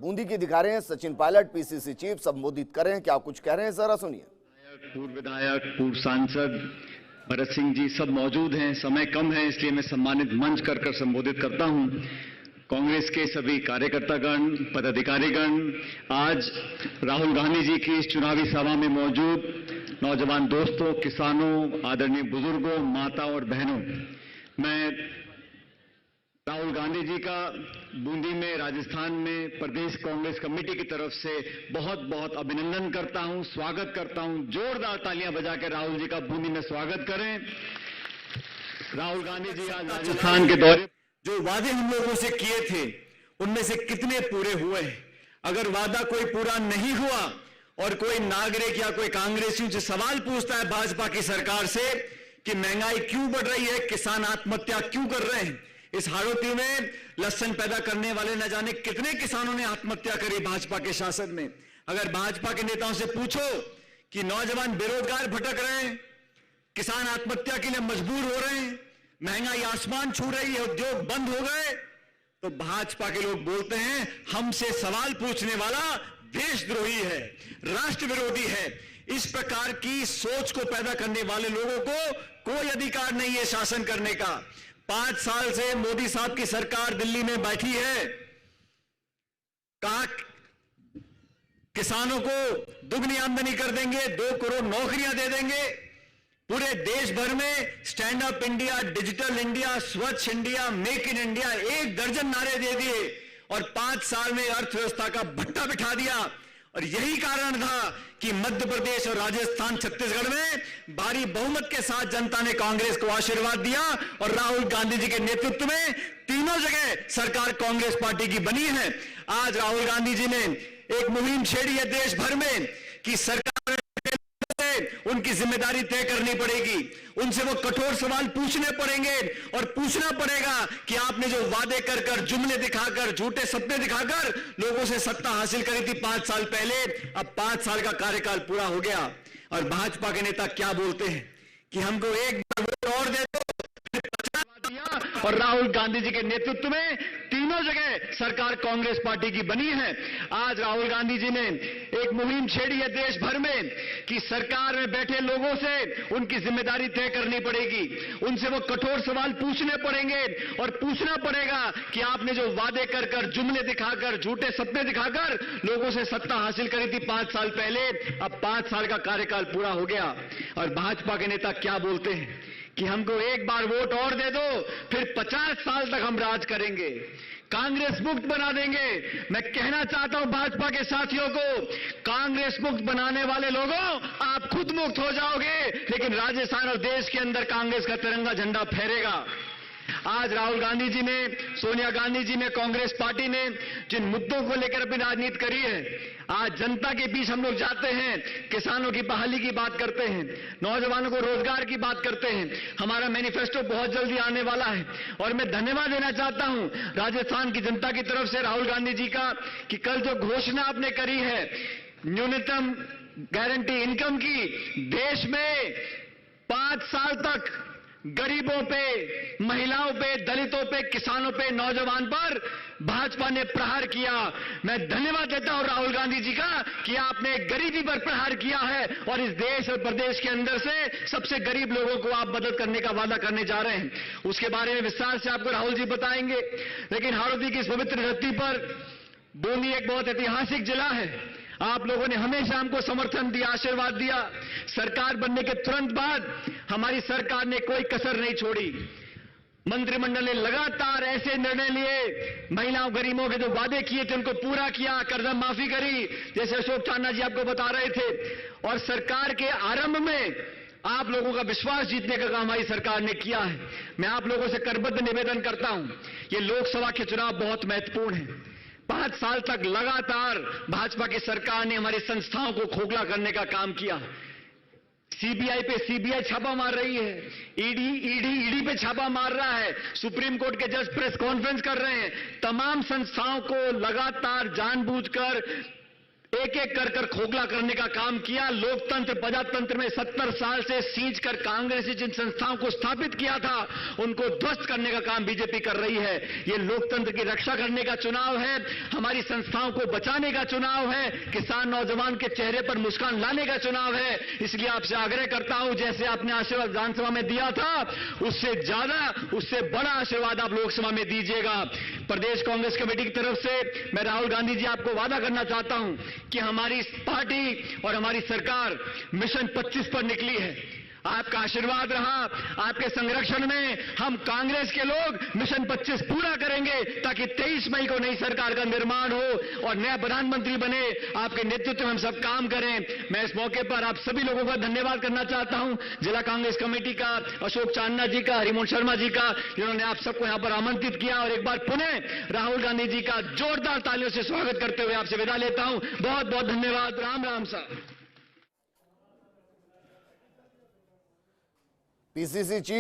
बूंदी की दिखा रहे हैं सचिन पायलट, पीसीसी चीफ, संबोधित कर रहे हैं। क्या कुछ कह रहे हैं, जरा सुनिए। पूर्व विधायक, पूर्व सांसद भरत सिंह जी सब मौजूद हैं। समय कम है इसलिए मैं सम्मानित मंच कर संबोधित करता हूं। कांग्रेस के सभी कार्यकर्तागण, पदाधिकारीगण, आज राहुल गांधी जी की इस चुनावी सभा में मौजूद नौजवान दोस्तों, किसानों, आदरणीय बुजुर्गों, माता और बहनों, मैं राहुल गांधी जी का बूंदी में, राजस्थान में प्रदेश कांग्रेस कमेटी की तरफ से बहुत बहुत अभिनंदन करता हूं, स्वागत करता हूं। जोरदार तालियां बजा के राहुल जी का बूंदी में स्वागत करें। राहुल गांधी जी आज राजस्थान के दौरे, जो वादे हम लोगों से किए थे उनमें से कितने पूरे हुए हैं? अगर वादा कोई पूरा नहीं हुआ और कोई नागरिक या कोई कांग्रेसी से सवाल पूछता है भाजपा की सरकार से कि महंगाई क्यों बढ़ रही है, किसान आत्महत्या क्यों कर रहे हैं, इस हाड़ौती में लहसन पैदा करने वाले न जाने कितने किसानों ने आत्महत्या करी भाजपा के शासन में। अगर भाजपा के नेताओं से पूछो कि नौजवान बेरोजगार भटक रहे हैं, किसान आत्महत्या के लिए मजबूर हो रहे हैं, महंगाई आसमान छू रही है, उद्योग बंद हो गए, तो भाजपा के लोग बोलते हैं हमसे सवाल पूछने वाला देशद्रोही है, राष्ट्र विरोधी है। इस प्रकार की सोच को पैदा करने वाले लोगों को कोई अधिकार नहीं है शासन करने का। 5 साल से मोदी साहब की सरकार दिल्ली में बैठी है, कहा किसानों को दुगनी आमदनी कर देंगे, 2 करोड़ नौकरियां दे देंगे, पूरे देश भर में stand up India, digital India, स्वच्छ इंडिया, मेक इन इंडिया, 1 दर्जन नारे दे दिए और 5 साल में अर्थव्यवस्था का भट्टा बिठा दिया। और यही कारण था कि मध्य प्रदेश और राजस्थान, छत्तीसगढ़ में भारी बहुमत के साथ जनता ने कांग्रेस को आशीर्वाद दिया और राहुल गांधी जी के नेतृत्व में तीनों जगह सरकार कांग्रेस पार्टी की बनी है। आज राहुल गांधी जी ने एक मुहिम छेड़ी है देश भर में कि सरकार उनकी जिम्मेदारी तय करनी पड़ेगी, उनसे वो कठोर सवाल पूछने पड़ेंगे और पूछना पड़ेगा कि आपने जो वादे कर जुमले दिखाकर, झूठे सपने दिखाकर लोगों से सत्ता हासिल करी थी 5 साल पहले, अब 5 साल का कार्यकाल पूरा हो गया और भाजपा के नेता क्या बोलते हैं कि हमको एक बार वोट और दे दो, और राहुल गांधी जी के नेतृत्व में तीनों जगह सरकार कांग्रेस पार्टी की बनी है। आज राहुल गांधी जी ने एक मुहिम छेड़ी है देश भर में कि सरकार में बैठे लोगों से उनकी जिम्मेदारी तय करनी पड़ेगी, उनसे वो कठोर सवाल पूछने पड़ेंगे और पूछना पड़ेगा कि आपने जो वादे कर जुमले दिखाकर, झूठे सपने दिखाकर लोगों से सत्ता हासिल करी थी 5 साल पहले, अब 5 साल का कार्यकाल पूरा हो गया। और भाजपा के नेता क्या बोलते हैं कि हमको एक बार वोट और दे दो, फिर 50 साल तक हम राज करेंगे, कांग्रेस मुक्त बना देंगे। मैं कहना चाहता हूं भाजपा के साथियों को, कांग्रेस मुक्त बनाने वाले लोगों, आप खुद मुक्त हो जाओगे, लेकिन राजस्थान और देश के अंदर कांग्रेस का तिरंगा झंडा फहरेगा। आज राहुल गांधी जी ने, सोनिया गांधी जी ने, कांग्रेस पार्टी ने जिन मुद्दों को लेकर अपनी राजनीति करी है, आज जनता के बीच हम लोग जाते हैं, किसानों की बहाली की बात करते हैं, नौजवानों को रोजगार की बात करते हैं। हमारा मैनिफेस्टो बहुत जल्दी आने वाला है और मैं धन्यवाद देना चाहता हूं राजस्थान की जनता की तरफ से राहुल गांधी जी का कि कल जो घोषणा आपने करी है न्यूनतम गारंटी इनकम की, देश में 5 साल तक गरीबों पे, महिलाओं पे, दलितों पे, किसानों पे, नौजवान पर भाजपा ने प्रहार किया। मैं धन्यवाद देता हूं राहुल गांधी जी का कि आपने गरीबी पर प्रहार किया है और इस देश और प्रदेश के अंदर से सबसे गरीब लोगों को आप मदद करने का वादा करने जा रहे हैं। उसके बारे में विस्तार से आपको राहुल जी बताएंगे। लेकिन हाड़ौती की इस पवित्र धरती पर बूंदी एक बहुत ऐतिहासिक जिला है। आप लोगों ने हमेशा हमको समर्थन दिया, आशीर्वाद दिया। सरकार बनने के तुरंत बाद हमारी सरकार ने कोई कसर नहीं छोड़ी। मंत्रिमंडल ने लगातार ऐसे निर्णय लिए, महिलाओं, गरीबों के जो वादे किए थे उनको पूरा किया, कर्जा माफी करी, जैसे अशोक चांदा जी आपको बता रहे थे। और सरकार के आरंभ में आप लोगों का विश्वास जीतने का काम हमारी सरकार ने किया है। मैं आप लोगों से करबद्ध निवेदन करता हूं, ये लोकसभा के चुनाव बहुत महत्वपूर्ण है। 5 साल तक लगातार भाजपा की सरकार ने हमारी संस्थाओं को खोखला करने का काम किया। सीबीआई पे सीबीआई छापा मार रही है, ईडी पे छापा मार रहा है, सुप्रीम कोर्ट के जज प्रेस कॉन्फ्रेंस कर रहे हैं। तमाम संस्थाओं को लगातार जानबूझकर एक एक कर खोखला करने का काम किया। लोकतंत्र प्रजातंत्र में 70 साल से सींच कर कांग्रेस ने जिन संस्थाओं को स्थापित किया था उनको ध्वस्त करने का काम बीजेपी कर रही है। ये लोकतंत्र की रक्षा करने का चुनाव है, हमारी संस्थाओं को बचाने का चुनाव है, किसान नौजवान के चेहरे पर मुस्कान लाने का चुनाव है। इसलिए आपसे आग्रह करता हूं, जैसे आपने आशीर्वाद विधानसभा में दिया था उससे ज्यादा, उससे बड़ा आशीर्वाद आप लोकसभा में दीजिएगा। प्रदेश कांग्रेस कमेटी की तरफ से मैं राहुल गांधी जी आपको वादा करना चाहता हूं कि हमारी पार्टी और हमारी सरकार मिशन 25 पर निकली है। आपका आशीर्वाद रहा, आपके संरक्षण में हम कांग्रेस के लोग मिशन 25 पूरा करेंगे ताकि 23 मई को नई सरकार का निर्माण हो और नया प्रधानमंत्री बने। आपके नेतृत्व में हम सब काम करें। मैं इस मौके पर आप सभी लोगों का धन्यवाद करना चाहता हूं, जिला कांग्रेस कमेटी का, अशोक चांदना जी का, हरिमोहन शर्मा जी का, जिन्होंने आप सबको यहां पर आमंत्रित किया। और एक बार पुनः राहुल गांधी जी का जोरदार तालियों से स्वागत करते हुए आपसे विदा लेता हूं। बहुत बहुत धन्यवाद। राम राम साहब। PCC chief